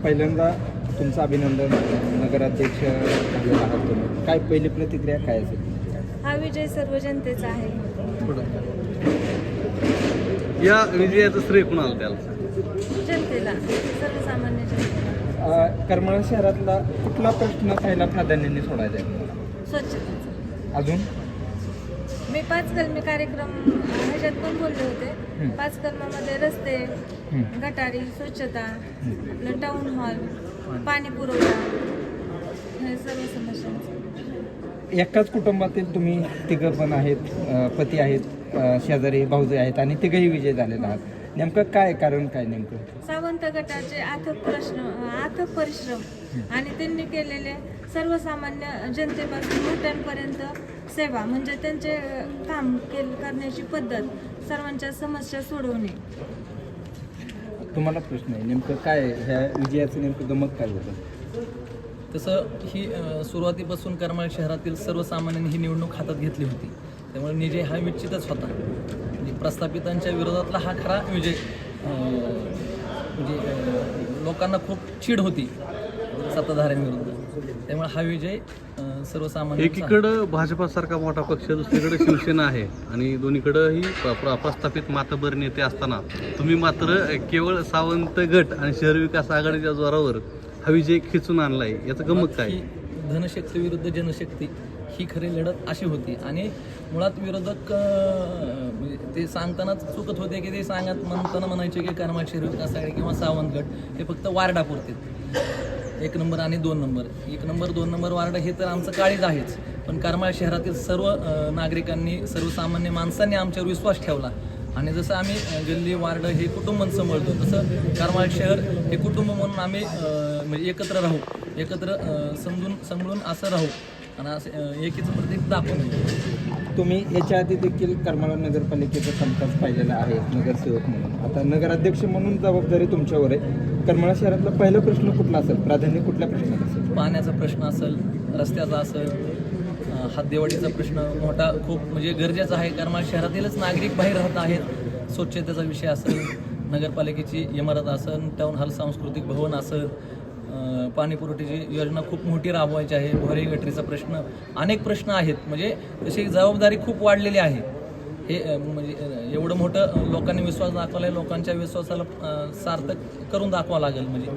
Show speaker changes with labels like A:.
A: पहिल्यांदा तुमचं अभिनंदन, नगराध्यक्ष झालेला आहात तुम्ही. काय पहिली प्रतिक्रिया काय असेल?
B: हा विजय सर्व जनतेचा आहे.
C: या विजयाचं श्रेय कुणाला द्याल?
B: जनतेला, सर्वसामान्य जनतेला.
A: करमाळा शहरातला कुठला प्रश्न पहिला प्राधान्याने सोडायचा आहे?
B: स्वच्छतेचा.
A: अजून
B: मी 5 कलमी कार्यक्रम ह्याच्यात पण बोलले होते. 5 कलमामध्ये रस्ते, गटारी, स्वच्छता, आपलं टाऊन हॉल, पाणी पुरवठा, हे सर्व समस्यांचं.
A: एकाच कुटुंबातील तुम्ही तिघं पण आहेत, पती आहेत, शेजारी भाऊजे आहेत आणि तिघही विजय झालेला आहात. नेमकं काय कारण काय नेमकं?
B: सावंत गटाचे अथक परिश्रम आणि त्यांनी केलेले सर्वसामान्य जनतेपासून मोठ्यांपर्यंत सेवा, म्हणजे त्यांचे काम करण्याची पद्धत, सर्वांच्या समस्या सोडवणे.
A: तुम्हाला प्रश्न आहे, नेमकं काय ह्या विजयाचं नेमकं गमत काय होतं?
D: तसं ही सुरुवातीपासून करमाळा शहरातील सर्वसामान्यांनी ही निवडणूक हातात घेतली होती. त्यामुळे विजय हा निश्चितच होता. म्हणजे प्रस्थापितांच्या विरोधातला हा खरा विजय. म्हणजे लोकांना खूप चीड होती सत्ताधाऱ्यांविरुद्ध, त्यामुळे हा विजय सर्वसामान्य.
C: एकीकडं भाजपासारखा मोठा पक्ष, दुसरीकडे शिवसेना आहे आणि दोन्हीकडं ही प्रस्थापित मातबर नेते असताना तुम्ही मात्र केवळ सावंत गट आणि शहर विकास आघाडीच्या जोरावर हा विजय खिचून आणलाय. याचं गमत काय?
D: धनशक्ती विरुद्ध जनशक्ती ही खरी लढत अशी होती. आणि मुळात विरोधक ते सांगतानाच चुकत होते की ते म्हणताना म्हणायचे की करमाळा शहर विकास आघाडी किंवा सावंत गट हे फक्त वार्डापुरते. 1 नंबर आणि 2 नंबर, 1 नंबर 2 नंबर वार्ड हे तर आमचं काळीज आहेच. पण करमाळा शहरातील सर्व नागरिकांनी, सर्वसामान्य माणसांनी आमच्यावर विश्वास ठेवला. आणि जसं आम्ही गल्ली वार्ड हे कुटुंब समजतो, तसं करमाळा शहर हे कुटुंब म्हणून आम्ही म्हणजे एकत्र राहू, एकत्र समजून असं राहू आणि असं एकीचं प्रतीक दाखवून देऊ.
A: तुम्ही याच्या आधी देखील करमाळा नगरपालिकेचं कामकाज पाहिलेलं आहे नगरसेवक म्हणून. आता नगराध्यक्ष म्हणून जबाबदारी तुमच्यावर आहे. करमाळा शहरातला पहिला प्रश्न कुठला असेल? प्राधान्य कुठल्या प्रश्नात असेल?
D: पाण्याचा प्रश्न असेल, रस्त्याचा असेल, हातदेवाडीचा प्रश्न मोठा खूप म्हणजे गरजेचा आहे. करमाळा शहरातीलच नागरिक बाहेर राहत आहेत. स्वच्छतेचा विषय असेल, नगरपालिकेची इमारत असेल, टाऊन हॉल, सांस्कृतिक भवन असेल, पाणी पुरवठ्याची योजना खूप मोठी राबवायची आहे, भोरे गटरीचा प्रश्न, अनेक प्रश्न आहेत. म्हणजे तशी जबाबदारी खूप वाढलेली आहे. हे म्हणजे एवढं मोठं लोकांनी विश्वास दाखवला आहे, लोकांच्या विश्वासाला सार्थक करून दाखवावं लागेल. म्हणजे